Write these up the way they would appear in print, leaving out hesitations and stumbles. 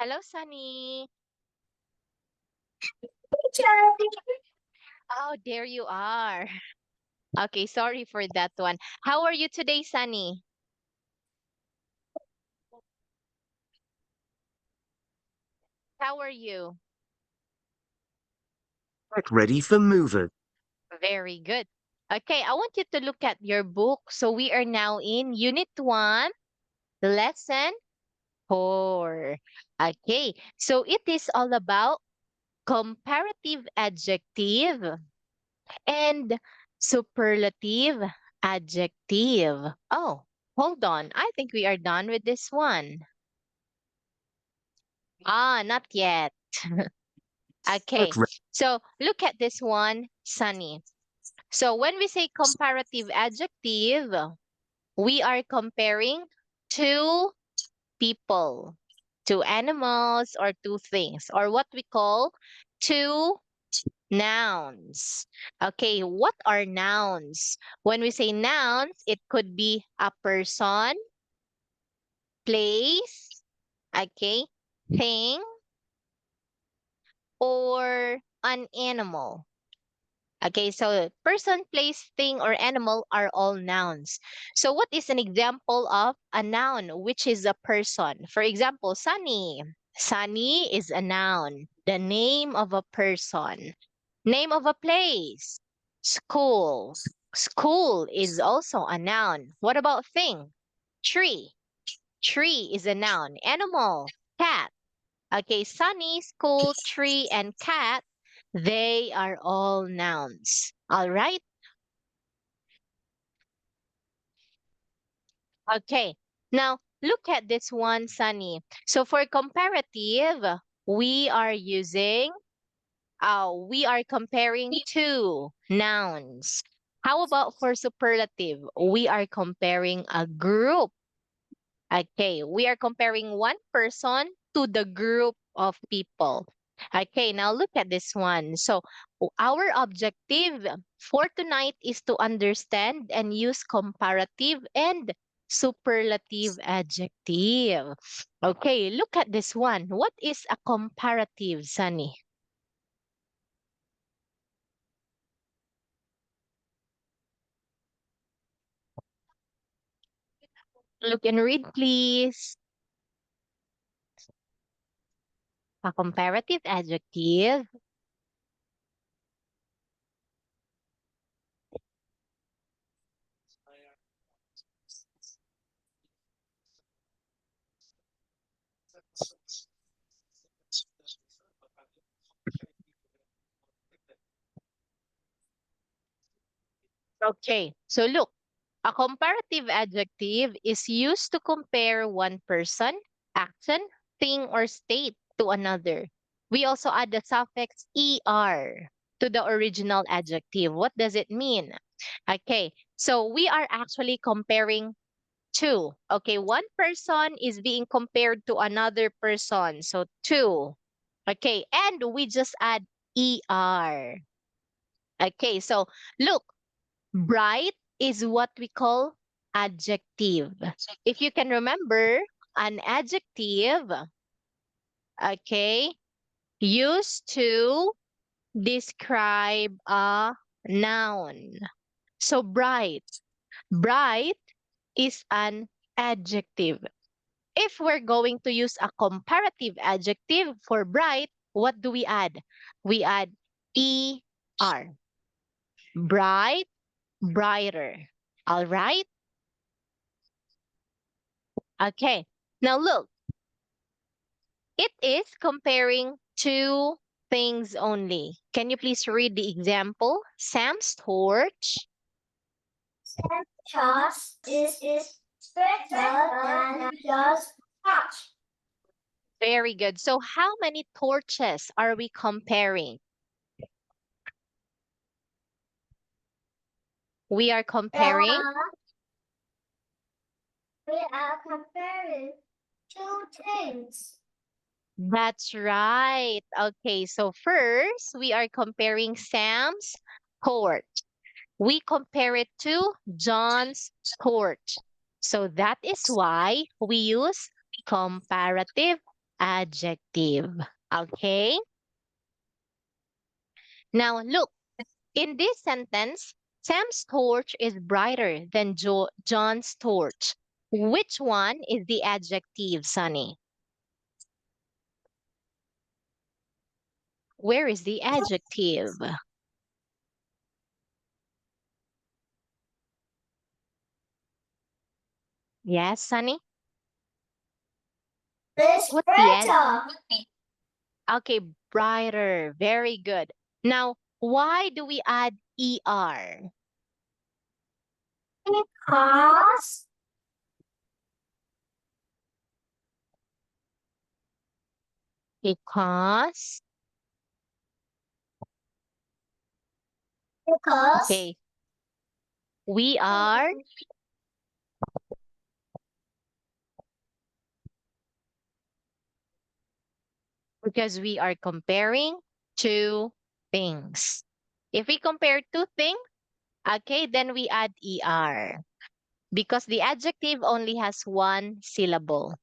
Hello, Sunny. Oh, there you are. Okay, sorry for that one. How are you today, Sunny? How are you? Get ready for moving. Very good. Okay, I want you to look at your book. So we are now in Unit 1, Lesson 4. Okay, so it is all about comparative adjective and superlative adjective. Oh, hold on. I think we are done with this one. Not yet. Get Okay. ready. So look at this one, Sunny. So when we say comparative adjective, we are comparing two people, two animals, or two things, or what we call two nouns. Okay, what are nouns? When we say nouns, it could be a person, place, okay, thing, or an animal. Okay, so person, place, thing, or animal are all nouns. So what is an example of a noun, which is a person? For example, Sunny. Sunny is a noun, the name of a person. Name of a place. School. School is also a noun. What about thing? Tree. Tree is a noun. Animal. Cat. Okay, Sunny, school, tree, and cat, they are all nouns. All right? Okay. Now, look at this one, Sunny. So for comparative, we are using, we are comparing two nouns. How about for superlative? We are comparing a group. Okay, we are comparing one person to the group of people. Okay, now look at this one. So, our objective for tonight is to understand and use comparative and superlative adjective. Okay, look at this one. What is a comparative, Sunny? Look and read, please. A comparative adjective. Okay, so look. A comparative adjective is used to compare one person, action, thing, or state to another. We also add the suffix er to the original adjective. What does it mean? Okay, so we are actually comparing two. Okay, one person is being compared to another person. So two. Okay, and we just add er. Okay, so look, bright is what we call adjective. If you can remember, an adjective, okay, used to describe a noun. So bright. Bright is an adjective. If we're going to use a comparative adjective for bright, what do we add? We add er. Bright, brighter. All right? Okay. Now look, it is comparing two things only. Can you please read the example? Sam's torch. Trust is better than just touch. Very good. So how many torches are we comparing? We are comparing. We are comparing two things. That's right. Okay, so first we are comparing Sam's torch. We compare it to John's torch. So that is why we use comparative adjective. Okay? Now look, in this sentence, Sam's torch is brighter than John's torch. Which one is the adjective, Sunny? Where is the adjective? Yes, Sunny? It's What's the ad? better. Okay, brighter. Very good. Now, why do we add ER? Because Because, because okay, we are, because we are comparing two things. If we compare two things, okay, then we add ER because the adjective only has one syllable.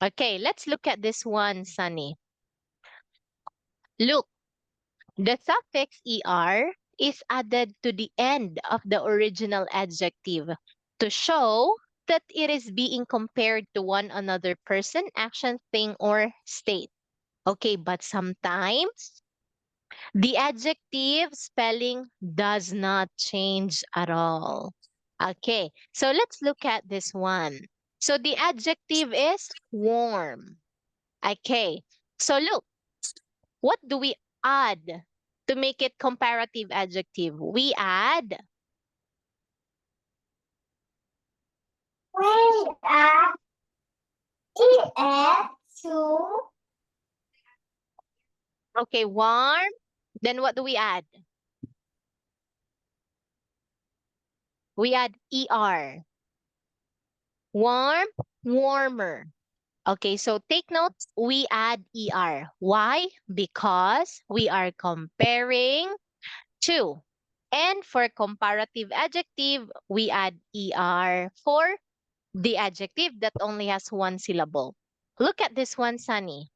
Okay, let's look at this one, Sunny. Look, the suffix ER is added to the end of the original adjective to show that it is being compared to one another person, action, thing, or state. Okay, but sometimes the adjective spelling does not change at all. Okay, so let's look at this one. So the adjective is warm. Okay, so look, what do we add to make it comparative adjective? We add, we add ES to okay, warm. Then what do we add? We add ER. Warm, warmer. Okay, so take note, we add ER. Why? Because we are comparing two. And for comparative adjective, we add ER for the adjective that only has one syllable. Look at this one, Sunny.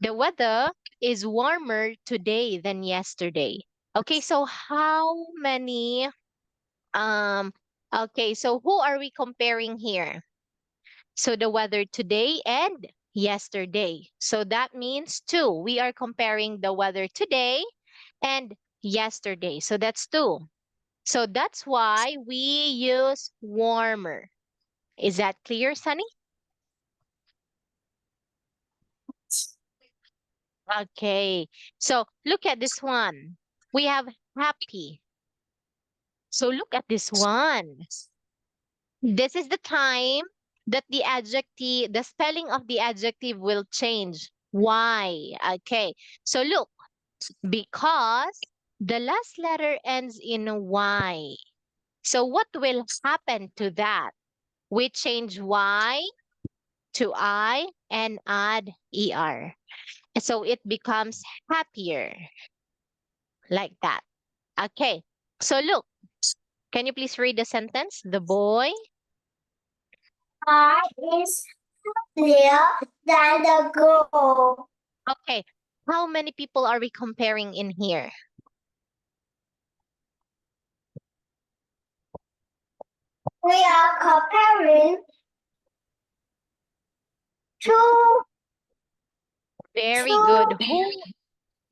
The weather is warmer today than yesterday. Okay, so how many okay, so who are we comparing here? So the weather today and yesterday. So that means two. We are comparing the weather today and yesterday. So that's two. So that's why we use warmer. Is that clear, Sunny? Okay. So look at this one. We have happy. So look at this one. This is the time that the adjective, the spelling of the adjective will change. Why? Okay. So look, because the last letter ends in Y. So what will happen to that? We change Y to I and add ER. So it becomes happier like that. Okay. So look, can you please read the sentence? The boy. I is clear than the girl. Okay. How many people are we comparing in here? We are comparing two Very two good. Who?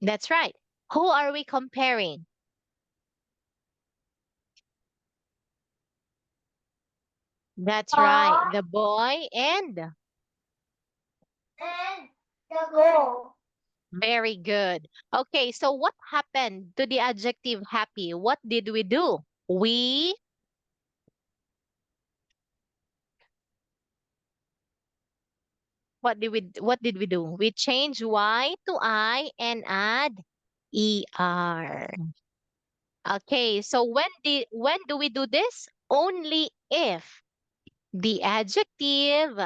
That's right. Who are we comparing? That's right. boy The boy and and the girl. very good. Okay, so what happened to the adjective happy? What did we do? We what did we do? We changed Y to I and add ER. Okay, so when do we do this? Only if the adjective,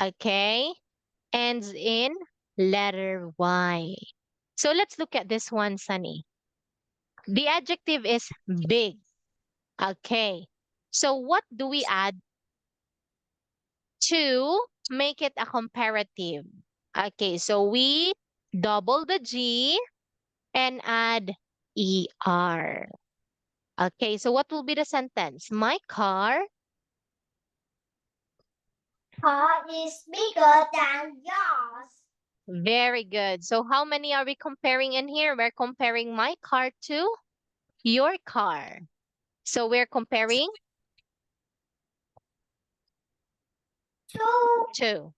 okay, ends in letter Y. So let's look at this one, Sunny. The adjective is big. Okay. So what do we add to make it a comparative? Okay, so we double the G and add ER. Okay, so what will be the sentence? My car is bigger than yours. Very good. So how many are we comparing in here? We're comparing my car to your car. So we're comparing Two. two.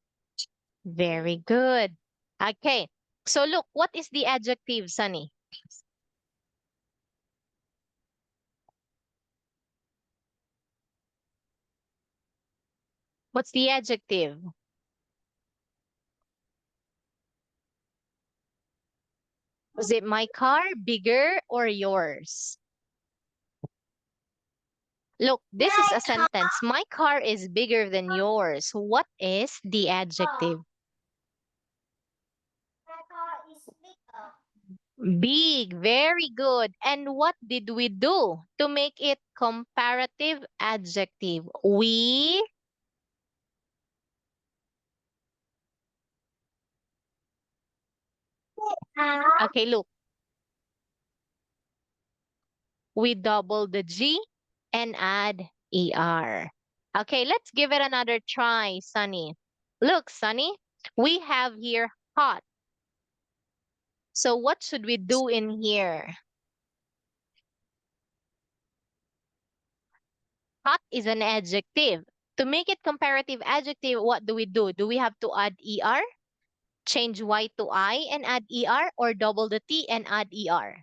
Very good. Okay. So look, what is the adjective, Sunny? What's the adjective? Was it my car, bigger, or yours? Look, this is My a sentence. My car is bigger than yours. What is the adjective? My car is bigger. Big, very good. And what did we do to make it comparative adjective? We, okay, look, we double the G and add ER. Okay, let's give it another try, Sunny. Look, Sunny, we have here hot. So what should we do in here? Hot is an adjective. To make it comparative adjective, what do we do? Do we have to add ER? Change Y to I and add ER, or double the T and add ER?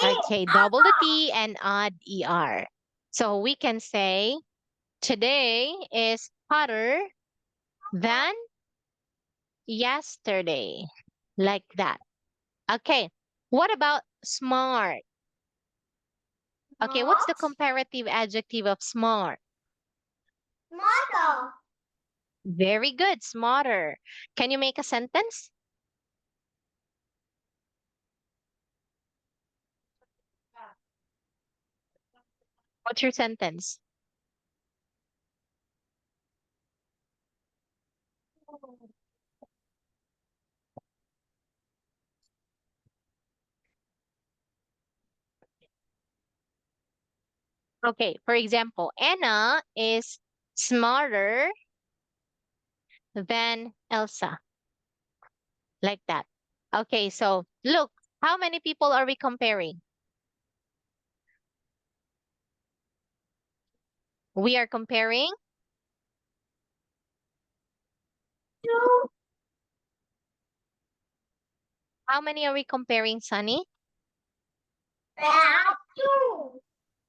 Okay, double the T and add ER. So we can say today is hotter than yesterday. Like that. Okay, what about smart? Okay, what's the comparative adjective of smart? Mother. Very good, smarter. Can you make a sentence? What's your sentence? Okay, for example, Anna is smarter than Elsa. Like that. Okay, so look, how many people are we comparing? We are comparing Two. how many are we comparing, Sunny? Two.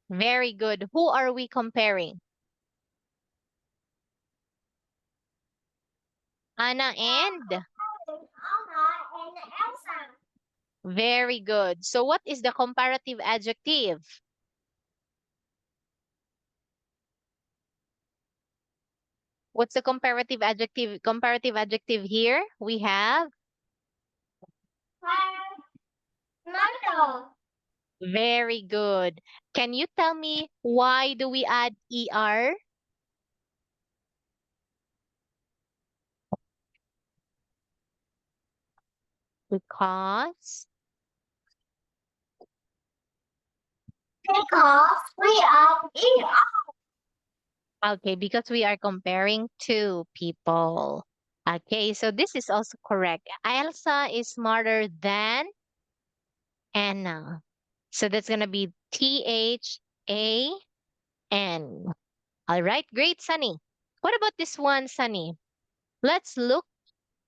Very good. Who are we comparing? Anna and? Anna and Elsa. Very good. So what is the comparative adjective? What's the comparative adjective? Comparative adjective here? We have Mother. very good. Can you tell me why do we add ER? Because Because we are in. okay, because we are comparing two people. Okay, so this is also correct. Elsa is smarter than Anna. So that's gonna be THAN. All right, great, Sunny. What about this one, Sunny? Let's look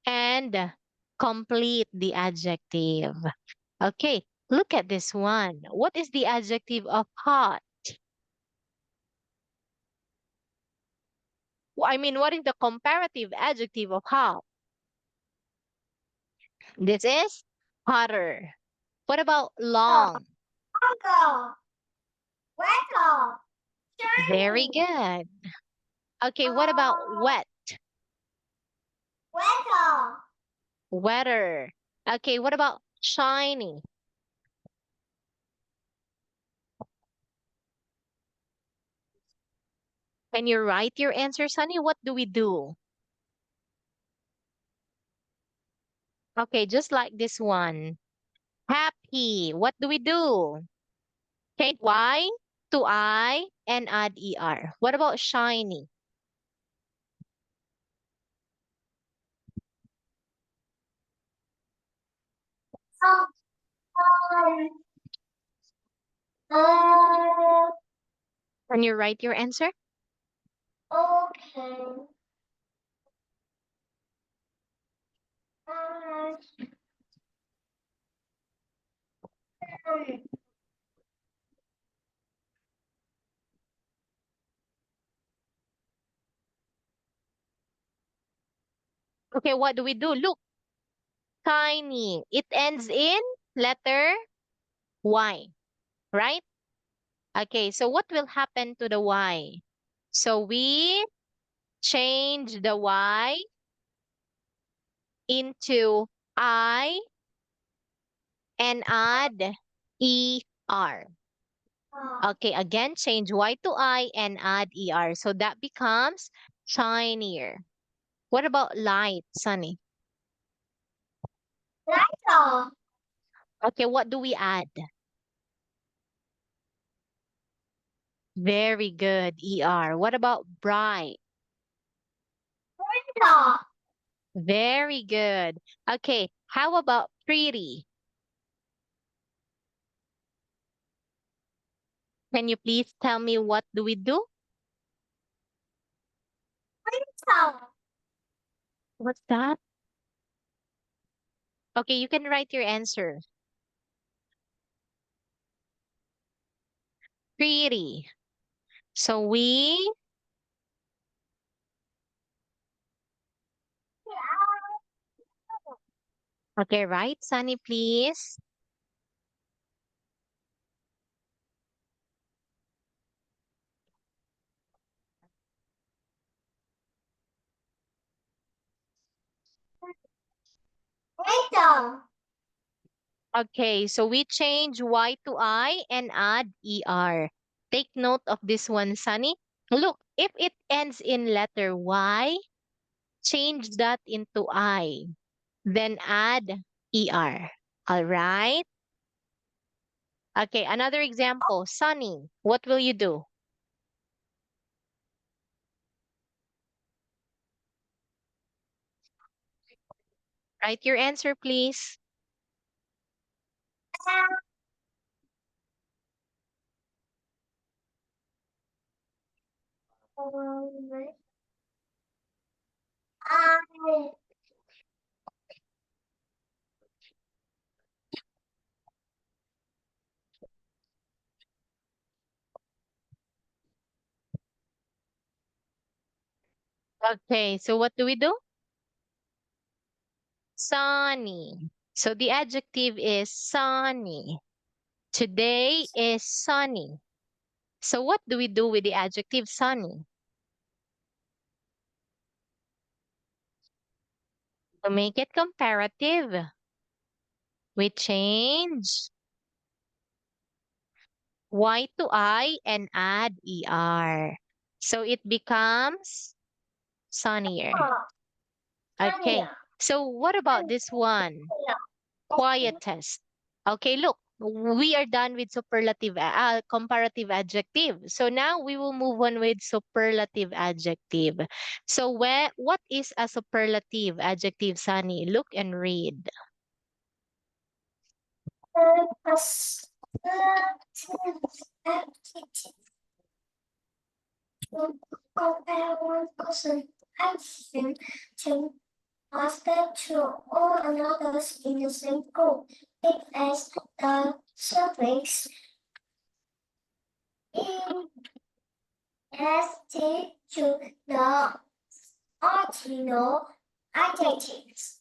and complete the adjective. Okay, look at this one. What is the adjective of hot? I mean, what is the comparative adjective of hot? This is hotter. What about long? Longer. Wetter. Very Shiny. good. Okay, what about wet? Wetter. Wetter. Okay, what about shiny? Can you write your answer, Sunny? What do we do? Okay, just like this one. Happy. What do we do? Take Y to I and add ER. What about shiny? Um, Can you write your answer? okay. Um, Okay, what do we do? Look, tiny. It ends in letter Y, right? Okay, so what will happen to the Y? So we change the Y into I and add ER. Okay, again, change Y to I and add ER. So that becomes shinier. What about light, Sunny? Lighter. Okay, what do we add? Very good, ER. What about bright? Winter. Very good. Okay, how about pretty? Can you please tell me what do we do? Winter. What's that? Okay, you can write your answer. Pretty. So we, okay, right, Sunny, please. Winter. Okay, so we change Y to I and add ER. Take note of this one, Sunny. Look, if it ends in letter Y, change that into I. Then add ER. All right? Okay, another example. Sunny, what will you do? Write your answer, please. I. Okay, so what do we do? Sunny. So the adjective is sunny. Today is sunny. So what do we do with the adjective sunny? To make it comparative, we change Y to I and add ER. So it becomes sunnier. Okay. So what about this one? Quietest. Okay, look, we are done with superlative, comparative adjective. So now we will move on with superlative adjective. So what is a superlative adjective, Sunny? Look and read. Compare one person action to aspect to all others in the same group. It as the suffix in st to the article adjectives.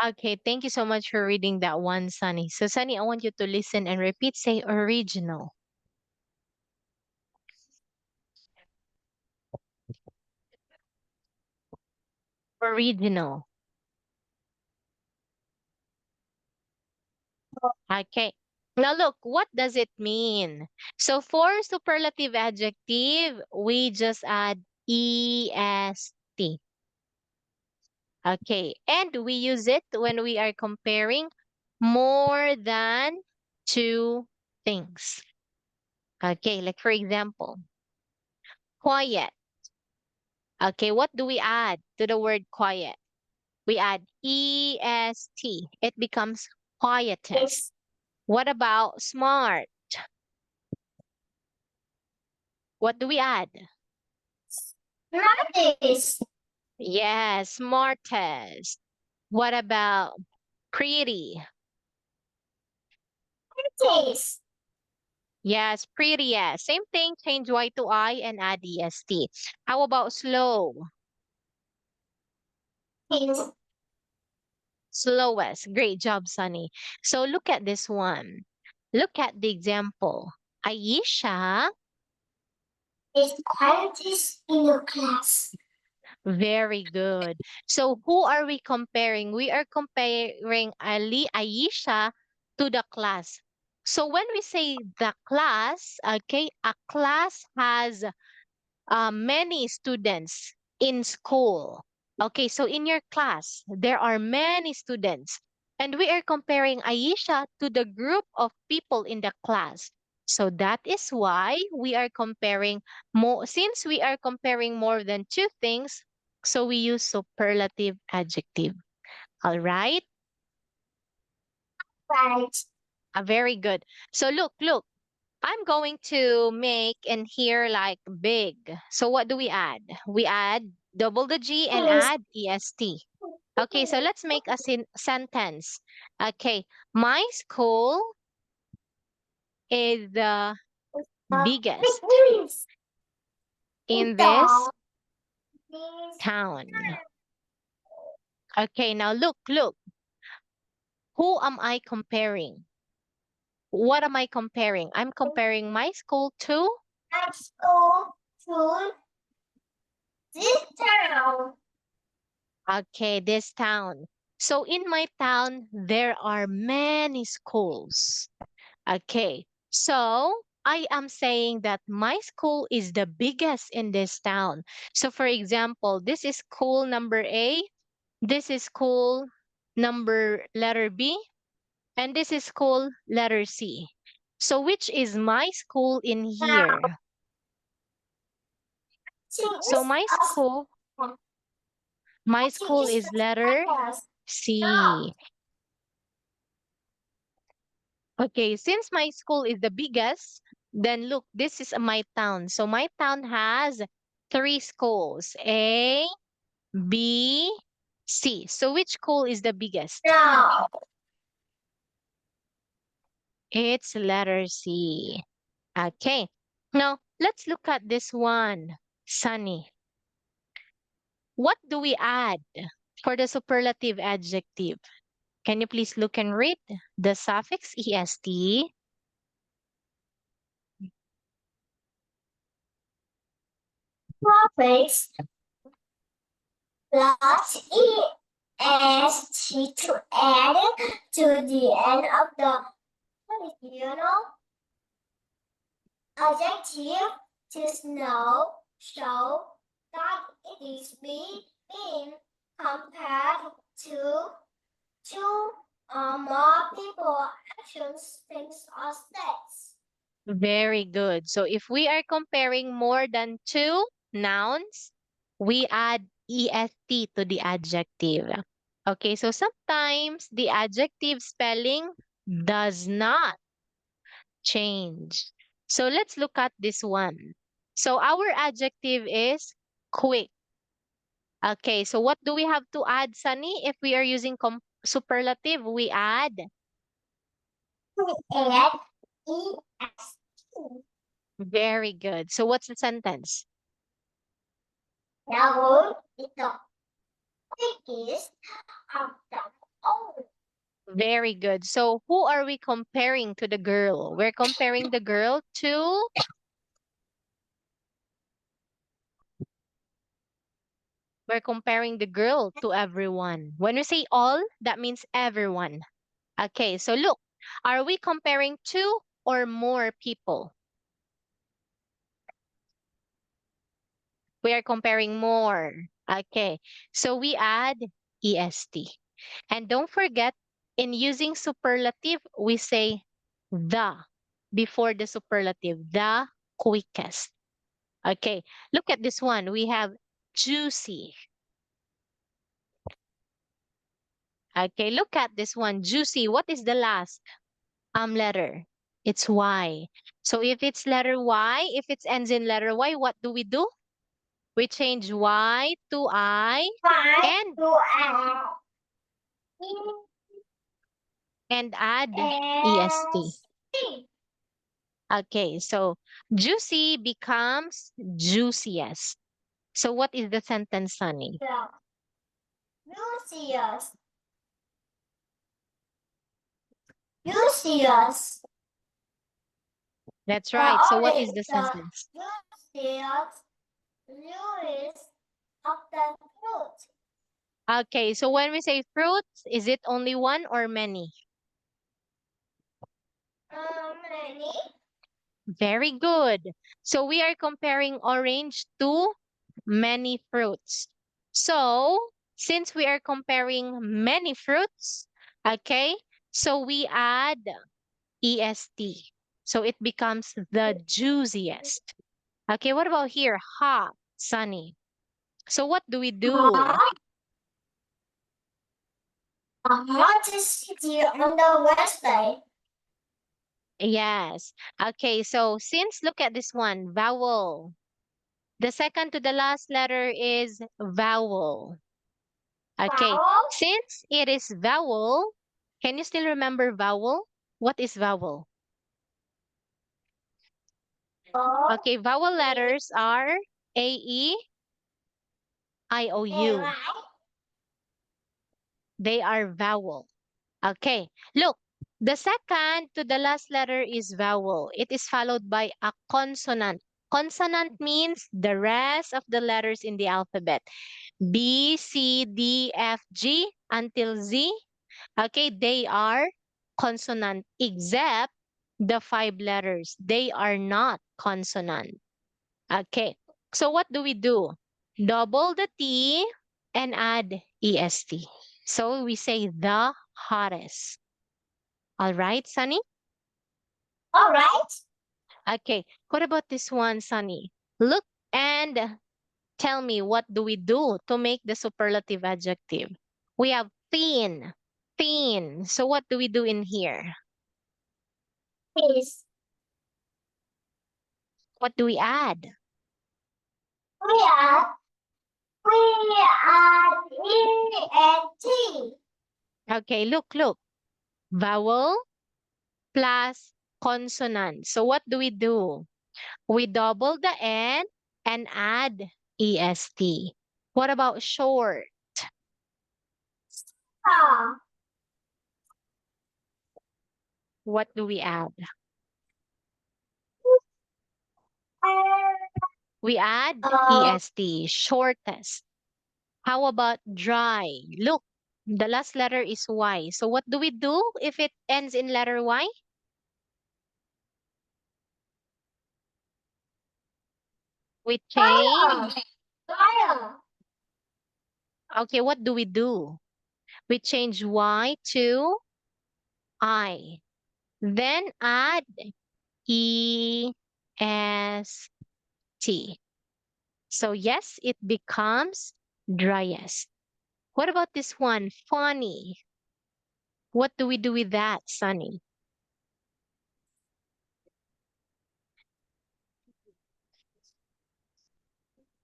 Okay, thank you so much for reading that one, Sunny. So Sunny, I want you to listen and repeat. Say original. Original. Okay. Now look, what does it mean? So for superlative adjective, we just add est. Okay, and we use it when we are comparing more than two things. Okay, like for example, quiet. Okay, what do we add to the word quiet? We add est. It becomes quietest. What about smart? What do we add? Smartest. Yes, smartest. What about pretty? Taste. Yes, prettiest. Same thing, change Y to I and add est. How about slow? Taste. Slowest. Great job, Sunny. So look at this one. Look at the example. Aisha, Is quietest in your class. very good. So who are we comparing? We are comparing Aisha to the class. So when we say the class, okay, a class has many students in school. Okay, so in your class, there are many students. And we are comparing Aisha to the group of people in the class. So that is why we are comparing more, since we are comparing more than two things, so we use superlative adjective. All right? Right. Very good. So look. I'm going to make in here like big. So what do we add? We add double the G and add est. Okay, so let's make a sentence. Okay, my school is the biggest in this town. Okay, now look. Who am I comparing? What am I comparing? I'm comparing my school to Let's go to this town. okay, this town. So in my town, there are many schools. Okay, so I am saying that my school is the biggest in this town. So for example, this is school number A, this is school number letter B, and this is school letter C. So which is my school in here? She So is us. my She school is is letter us. C. Okay, since my school is the biggest, then look, this is my town. So my town has three schools, A, B, C. So which school is the biggest? No. It's letter C. Okay, now let's look at this one, Sunny. What do we add for the superlative adjective? Can you please look and read the suffix est? Suffix plus est to add to the end of the adjective to show that it is being compared to two or more people, actions, things, or states. Very good. So if we are comparing more than two nouns, we add est to the adjective. Okay, so sometimes the adjective spelling does not change. So let's look at this one. So our adjective is quick. Okay, so what do we have to add, Sunny? If we are using superlative, we add Add est. very good. So what's the sentence? Now, the quickest of them all. Very good. So who are we comparing to the girl? We're comparing the girl to everyone. When we say all, that means everyone. Okay, so look, Are we comparing two or more people? We are comparing more. Okay, so we add EST. And don't forget, in using superlative, we say the before the superlative, the quickest. Okay, look at this one. We have juicy. Okay, look at this one. Juicy. What is the last letter? It's Y. So if it's letter Y, if it ends in letter Y, what do? We change Y to I and add EST. Okay, so juicy becomes juiciest. So what is the sentence, Sunny? Lucius. Lucius. That's right. So what is the The sentence? Lucius. Lewis of the fruit. Okay, so when we say fruits, is it only one or many? Many. Very good. So we are comparing orange to many fruits. So since we are comparing many fruits, okay, so we add EST. So it becomes the juiciest. Okay, what about here? Hot, sunny. So what do we do? Hottest city on the west side. Yes. Okay, so since look at this one, vowel. The second to the last letter is vowel. Okay, Vowel. since it is vowel, can you still remember vowel? What is vowel? Okay, vowel letters are A, E, I, O, U. They are vowel. Okay, look, the second to the last letter is vowel. It is followed by a consonant. Consonant means the rest of the letters in the alphabet. B, C, D, F, G until Z. Okay, they are consonant except the 5 letters. They are not consonant. Okay, so what do? Double the T and add EST. So we say the hottest. All right, Sunny? All right. Okay, what about this one, Sunny? Look and tell me, what do we do to make the superlative adjective? We have thin, thin. So what do we do in here? Please. What do we add? We are E and T. Okay, look, look. Vowel plus consonant. So what do? We double the N and add EST. What about short? Ah. What do we add? We add EST, shortest. How about dry? Look, the last letter is Y. So what do we do if it ends in letter Y? We change. Fire. Okay, what do? We change Y to I. Then add EST. So yes, it becomes driest. What about this one? Funny. What do we do with that, Sunny?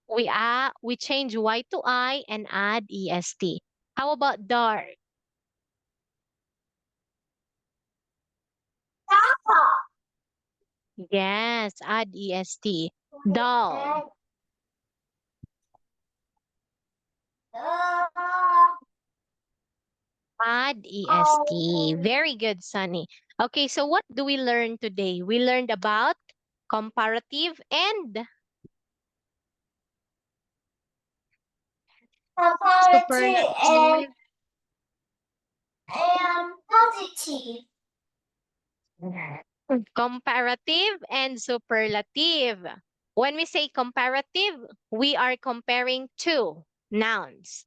We change Y to I and add EST. How about dark? Yes, add EST. Dull. Add EST. Very good, Sunny. Okay, so what do we learn today? We learned about comparative and Comparative superlative. and positive. Comparative and superlative. When we say comparative, we are comparing two nouns.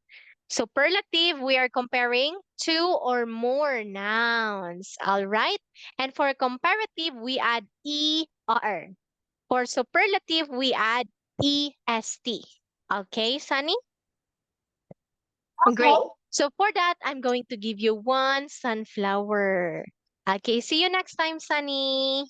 Superlative, we are comparing two or more nouns. All right? And for comparative, we add ER. For superlative, we add EST. Okay, Sunny? Great. Okay. So for that, I'm going to give you one sunflower. Okay, see you next time, Sunny.